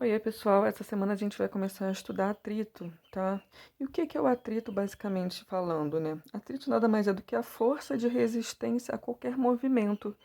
Oiê, pessoal. Essa semana a gente vai começar a estudar atrito, tá? E o que que é o atrito, basicamente falando, né? Atrito nada mais é do que a força de resistência a qualquer movimento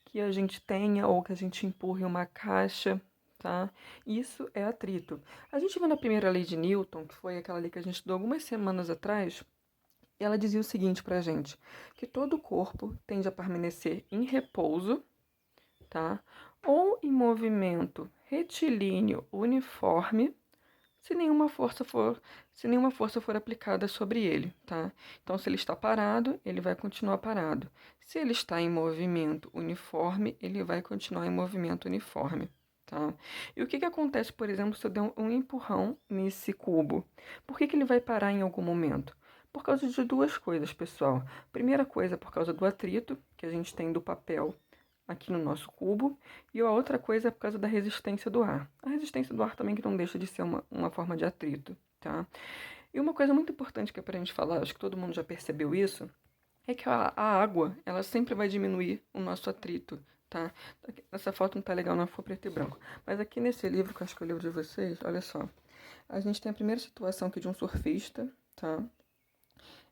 que a gente tenha ou que a gente empurre uma caixa, tá? Isso é atrito. A gente viu na primeira lei de Newton, que foi aquela lei que a gente estudou algumas semanas atrás, e ela dizia o seguinte pra gente, que todo corpo tende a permanecer em repouso, tá? Ou em movimento retilíneo uniforme, se nenhuma força for, se nenhuma força for aplicada sobre ele, tá? Então, se ele está parado, ele vai continuar parado. Se ele está em movimento uniforme, ele vai continuar em movimento uniforme, tá? E o que que acontece, por exemplo, se eu der um empurrão nesse cubo? Por que que ele vai parar em algum momento? Por causa de duas coisas, pessoal. Primeira coisa, por causa do atrito que a gente tem do papel aqui no nosso cubo, e a outra coisa é por causa da resistência do ar. A resistência do ar também que não deixa de ser uma forma de atrito, tá? E uma coisa muito importante que é pra gente falar, acho que todo mundo já percebeu isso, é que a água, ela sempre vai diminuir o nosso atrito, tá? Essa foto não tá legal, não for preto e branco. Mas aqui nesse livro, que eu acho que é o livro de vocês, olha só. A gente tem a primeira situação aqui de um surfista, tá?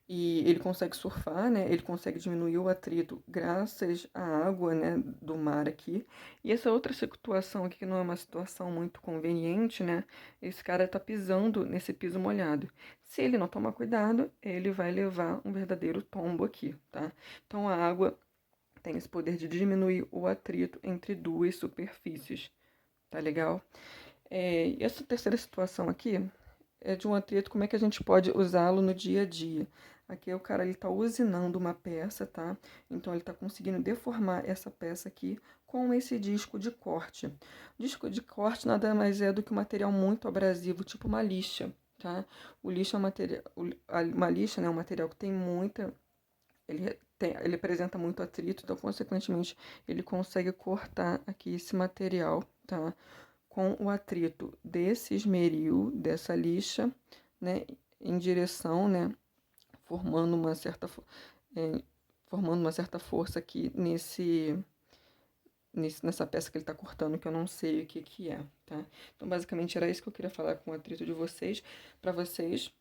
E ele consegue surfar, né? Ele consegue diminuir o atrito graças à água, né, do mar aqui. E essa outra situação aqui, que não é uma situação muito conveniente, né? Esse cara tá pisando nesse piso molhado. Se ele não tomar cuidado, ele vai levar um verdadeiro tombo aqui, tá? Então a água tem esse poder de diminuir o atrito entre duas superfícies, tá legal? E essa terceira situação aqui é de um atrito, como é que a gente pode usá-lo no dia a dia? Aqui o cara ele tá usinando uma peça, tá? Então ele está conseguindo deformar essa peça aqui com esse disco de corte. Disco de corte nada mais é do que um material muito abrasivo, tipo uma lixa, tá? O lixa é um material, uma lixa, né, é um material que tem muita, ele apresenta muito atrito, então consequentemente ele consegue cortar aqui esse material, tá? Com o atrito desse esmeril, dessa lixa, né, em direção, né, formando uma certa, é, formando uma certa força aqui nessa peça que ele está cortando, que eu não sei o que que é, tá? Então, basicamente, era isso que eu queria falar com o atrito de vocês, para vocês.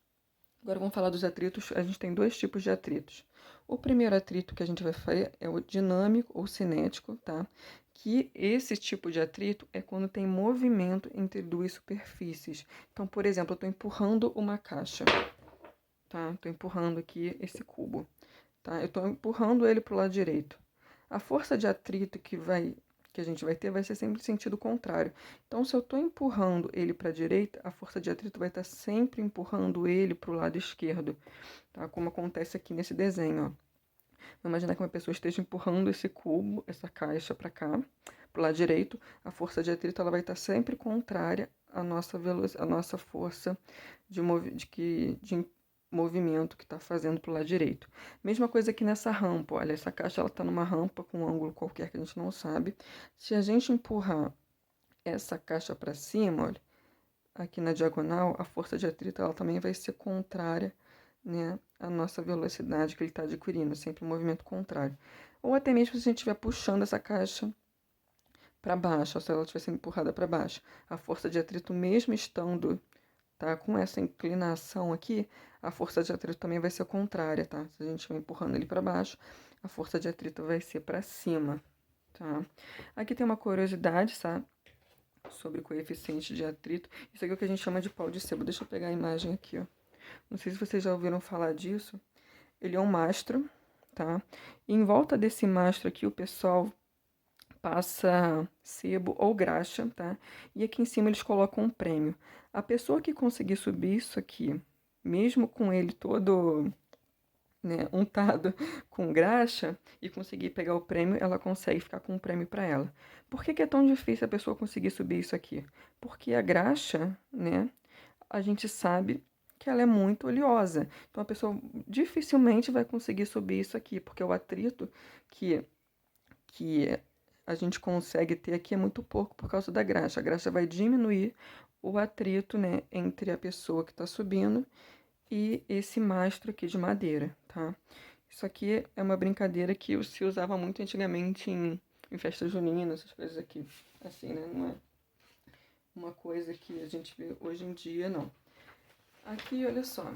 Agora vamos falar dos atritos. A gente tem dois tipos de atritos. O primeiro atrito que a gente vai fazer é o dinâmico ou cinético, tá? Que esse tipo de atrito é quando tem movimento entre duas superfícies. Então, por exemplo, eu estou empurrando uma caixa, tá? Estou empurrando aqui esse cubo, tá? Eu estou empurrando ele para o lado direito. A força de atrito que a gente vai ter vai ser sempre em sentido contrário. Então, se eu estou empurrando ele para a direita, a força de atrito vai estar sempre empurrando ele para o lado esquerdo, tá? Como acontece aqui nesse desenho, ó. Vamos imaginar que uma pessoa esteja empurrando esse cubo, essa caixa para cá, para o lado direito. A força de atrito ela vai estar sempre contrária à nossa força de movimento que está fazendo para o lado direito. Mesma coisa aqui nessa rampa. Olha, essa caixa ela está numa rampa com um ângulo qualquer que a gente não sabe. Se a gente empurrar essa caixa para cima, olha, aqui na diagonal, a força de atrito ela também vai ser contrária, né, à nossa velocidade que ele está adquirindo, sempre um movimento contrário. Ou até mesmo se a gente estiver puxando essa caixa para baixo, ou se ela estiver sendo empurrada para baixo, a força de atrito mesmo estando, tá, com essa inclinação aqui, a força de atrito também vai ser contrária, tá? Se a gente estiver empurrando ele para baixo, a força de atrito vai ser para cima, tá? Aqui tem uma curiosidade, sabe? Sobre o coeficiente de atrito. Isso aqui é o que a gente chama de pau de sebo. Deixa eu pegar a imagem aqui, ó. Não sei se vocês já ouviram falar disso. Ele é um mastro, tá? E em volta desse mastro aqui, o pessoal passa sebo ou graxa, tá? E aqui em cima eles colocam um prêmio. A pessoa que conseguir subir isso aqui, mesmo com ele todo, né, untado com graxa e conseguir pegar o prêmio, ela consegue ficar com o prêmio para ela. Por que que é tão difícil a pessoa conseguir subir isso aqui? Porque a graxa, né, a gente sabe que ela é muito oleosa. Então a pessoa dificilmente vai conseguir subir isso aqui, porque o atrito que, que a gente consegue ter aqui é muito pouco por causa da graxa. A graxa vai diminuir o atrito, né, entre a pessoa que está subindo e esse mastro aqui de madeira, tá? Isso aqui é uma brincadeira que se usava muito antigamente em festas juninas, essas coisas aqui, assim, né? Não é? uma coisa que a gente vê hoje em dia, não. Aqui, olha só.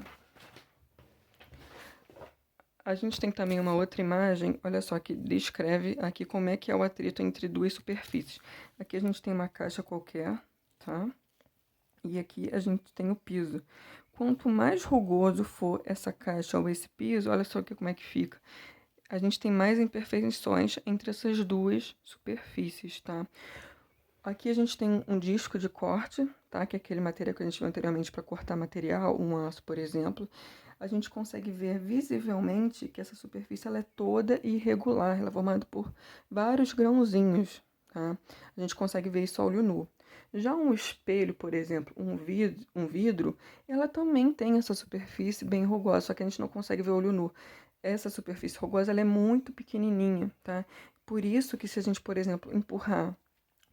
A gente tem também uma outra imagem, olha só, que descreve aqui como é que é o atrito entre duas superfícies. Aqui a gente tem uma caixa qualquer, tá? E aqui a gente tem o piso. Quanto mais rugoso for essa caixa ou esse piso, olha só aqui como é que fica. A gente tem mais imperfeições entre essas duas superfícies, tá? Aqui a gente tem um disco de corte, tá? Que é aquele material que a gente viu anteriormente para cortar material, um aço, por exemplo. A gente consegue ver visivelmente que essa superfície ela é toda irregular, ela é formada por vários grãozinhos, tá? A gente consegue ver isso a olho nu. Já um espelho, por exemplo, um vidro, ela também tem essa superfície bem rugosa, só que a gente não consegue ver a olho nu. Essa superfície rugosa ela é muito pequenininha, tá? Por isso que se a gente, por exemplo, empurrar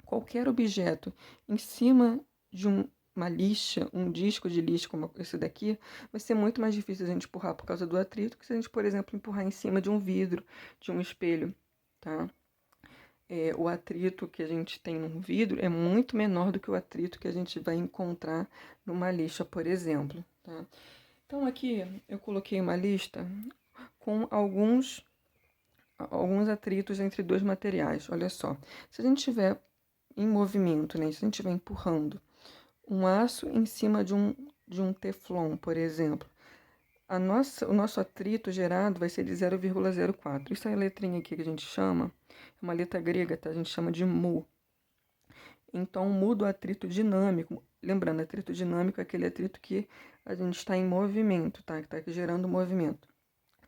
qualquer objeto em cima de uma lixa, um disco de lixa como esse daqui, vai ser muito mais difícil a gente empurrar por causa do atrito que se a gente, por exemplo, empurrar em cima de um vidro, de um espelho, tá? O atrito que a gente tem num vidro é muito menor do que o atrito que a gente vai encontrar numa lixa, por exemplo, tá? Então aqui eu coloquei uma lista com alguns atritos entre dois materiais. Olha só, se a gente tiver em movimento, né? Se a gente estiver empurrando um aço em cima de um teflon, por exemplo, o nosso atrito gerado vai ser de 0,04. Isso é a letrinha aqui que a gente chama, é uma letra grega, tá? A gente chama de mu. Então, mu do atrito dinâmico. Lembrando, atrito dinâmico é aquele atrito que a gente está em movimento, tá? Que está gerando movimento.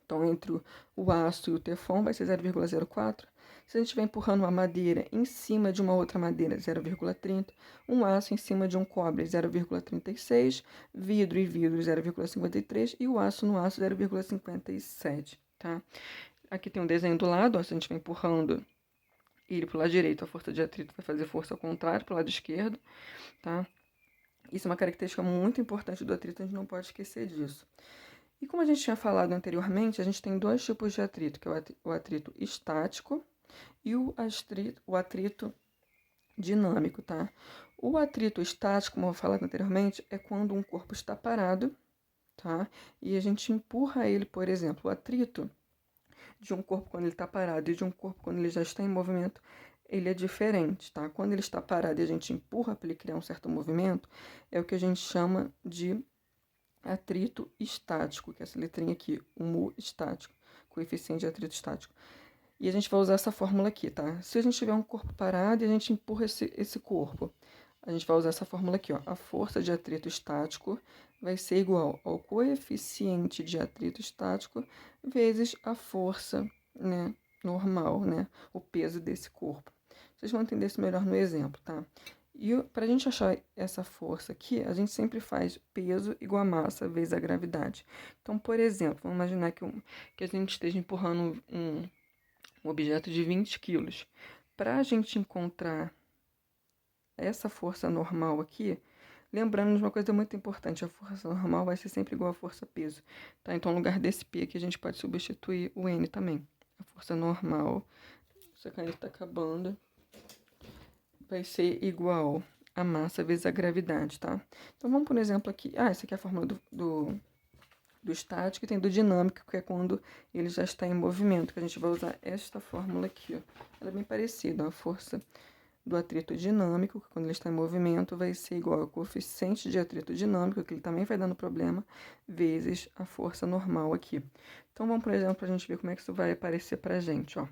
Então, entre o aço e o teflon vai ser 0,04. Se a gente estiver empurrando uma madeira em cima de uma outra madeira, 0,30. Um aço em cima de um cobre, 0,36. Vidro e vidro, 0,53. E o aço no aço, 0,57. Tá? Aqui tem um desenho do lado, ó, se a gente estiver empurrando ele para o lado direito, a força de atrito vai fazer força ao contrário, para o lado esquerdo. Tá? Isso é uma característica muito importante do atrito, a gente não pode esquecer disso. E como a gente tinha falado anteriormente, a gente tem dois tipos de atrito, que é o atrito estático e o atrito dinâmico, tá? O atrito estático, como eu falei anteriormente, é quando um corpo está parado, tá? E a gente empurra ele, por exemplo, o atrito de um corpo quando ele está parado e de um corpo quando ele já está em movimento, ele é diferente, tá? Quando ele está parado e a gente empurra para ele criar um certo movimento, é o que a gente chama de atrito estático, que é essa letrinha aqui, o mu estático, coeficiente de atrito estático. E a gente vai usar essa fórmula aqui, tá? Se a gente tiver um corpo parado e a gente empurra esse corpo, a gente vai usar essa fórmula aqui, ó. A força de atrito estático vai ser igual ao coeficiente de atrito estático vezes a força, né, normal, né, o peso desse corpo. Vocês vão entender isso melhor no exemplo, tá? E para a gente achar essa força aqui, a gente sempre faz peso igual a massa vezes a gravidade. Então, por exemplo, vamos imaginar que a gente esteja empurrando um objeto de 20 quilos. Para a gente encontrar essa força normal aqui, lembrando de uma coisa muito importante, a força normal vai ser sempre igual à força peso. Tá? Então, no lugar desse P aqui, a gente pode substituir o N também. A força normal, essa caneta está acabando, vai ser igual a massa vezes a gravidade, tá? Então, vamos por um exemplo aqui. Essa aqui é a fórmula do estático e tem do dinâmico, que é quando ele já está em movimento, que a gente vai usar esta fórmula aqui, ó. Ela é bem parecida, ó. A força do atrito dinâmico, que quando ele está em movimento, vai ser igual ao coeficiente de atrito dinâmico, que ele também vai dando problema, vezes a força normal aqui. Então, vamos, por exemplo, para a gente ver como é que isso vai aparecer para a gente, ó.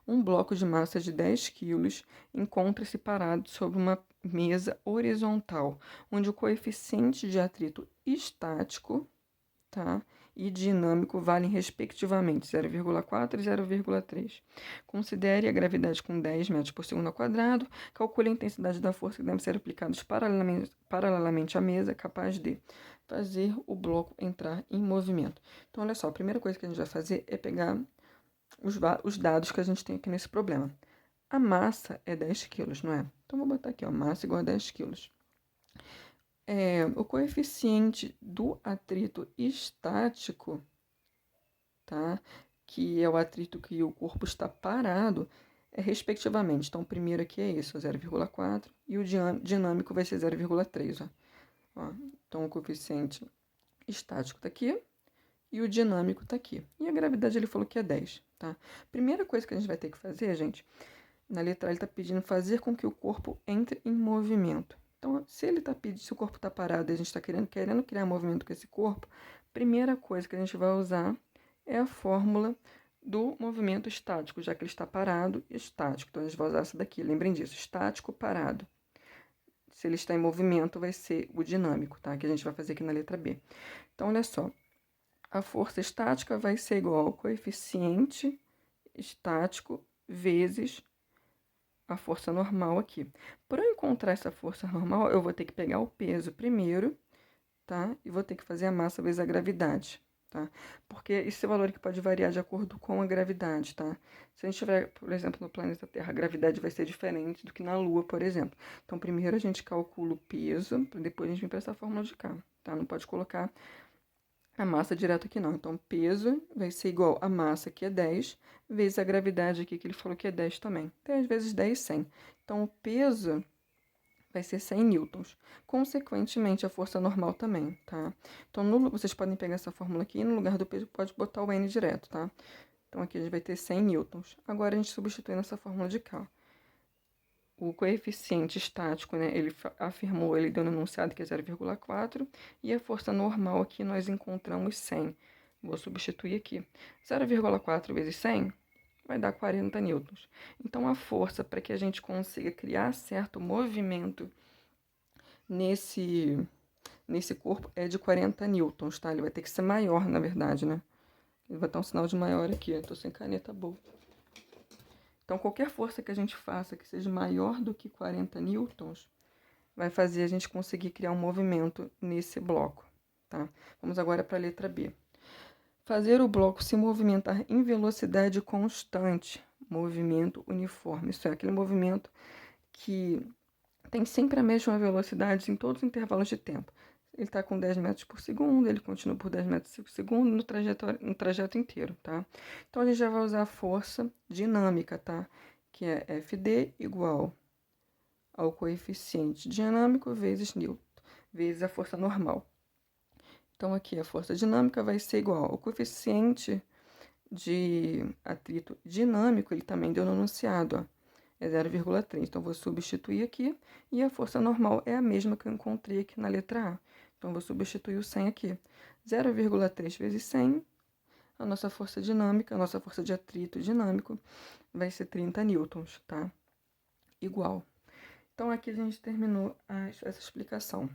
Um bloco de massa de 10 kg encontra-se parado sobre uma mesa horizontal, onde o coeficiente de atrito estático, tá, e dinâmico valem respectivamente 0,4 e 0,3. Considere a gravidade com 10 metros por segundo ao quadrado. Calcule a intensidade da força que deve ser aplicada paralelamente à mesa, capaz de fazer o bloco entrar em movimento. Então, olha só, a primeira coisa que a gente vai fazer é pegar os dados que a gente tem aqui nesse problema. A massa é 10 quilos, não é? Então, vou botar aqui, ó, massa igual a 10 quilos. O coeficiente do atrito estático, tá? Que é o atrito que o corpo está parado, é respectivamente. Então, o primeiro aqui é isso, 0,4 e o dinâmico vai ser 0,3, ó. Então, o coeficiente estático está aqui e o dinâmico está aqui. E a gravidade ele falou que é 10, tá? Primeira coisa que a gente vai ter que fazer, gente, na letra A ele está pedindo fazer com que o corpo entre em movimento. Então, se ele está pedindo, se o corpo está parado e a gente está querendo criar movimento com esse corpo, primeira coisa que a gente vai usar é a fórmula do movimento estático, já que ele está parado e estático. Então, a gente vai usar essa daqui. Lembrem disso, estático, parado. Se ele está em movimento, vai ser o dinâmico, tá? Que a gente vai fazer aqui na letra B. Então, olha só. A força estática vai ser igual ao coeficiente estático vezes a força normal aqui. Para eu encontrar essa força normal, eu vou ter que pegar o peso primeiro, tá? E vou ter que fazer a massa vezes a gravidade, tá? Porque esse valor que pode variar de acordo com a gravidade, tá? Se a gente tiver, por exemplo, no planeta Terra, a gravidade vai ser diferente do que na Lua, por exemplo. Então, primeiro a gente calcula o peso, para depois a gente vir para essa fórmula de cá, tá? Não pode colocar a massa direto aqui não. Então, peso vai ser igual a massa, que é 10, vezes a gravidade aqui, que ele falou que é 10 também. 10 vezes 10, 100. Então, o peso vai ser 100 newtons. Consequentemente, a força normal também, tá? Então, vocês podem pegar essa fórmula aqui e no lugar do peso pode botar o N direto, tá? Então, aqui a gente vai ter 100 newtons. Agora, a gente substitui nessa fórmula de cá. O coeficiente estático, né, ele afirmou, ele deu no enunciado que é 0,4, e a força normal aqui nós encontramos 100. Vou substituir aqui. 0,4 vezes 100 vai dar 40 newtons. Então, a força para que a gente consiga criar certo movimento nesse corpo é de 40 newtons, tá? Ele vai ter que ser maior, na verdade, né? Ele vai dar um sinal de maior aqui. Eu tô sem caneta boa. Então, qualquer força que a gente faça que seja maior do que 40 newtons, vai fazer a gente conseguir criar um movimento nesse bloco, tá? Vamos agora para a letra B. Fazer o bloco se movimentar em velocidade constante, movimento uniforme. Isso é aquele movimento que tem sempre a mesma velocidade em todos os intervalos de tempo. Ele está com 10 metros por segundo, ele continua por 10 metros por segundo no trajeto inteiro, tá? Então, a gente já vai usar a força dinâmica, tá? Que é Fd igual ao coeficiente dinâmico vezes Newton, vezes a força normal. Então, aqui a força dinâmica vai ser igual ao coeficiente de atrito dinâmico, ele também deu no enunciado, ó. É 0,3. Então, vou substituir aqui. E a força normal é a mesma que eu encontrei aqui na letra A. Então, vou substituir o 100 aqui. 0,3 vezes 100, a nossa força dinâmica, a nossa força de atrito dinâmico, vai ser 30 newtons, tá? Igual. Então, aqui a gente terminou essa explicação.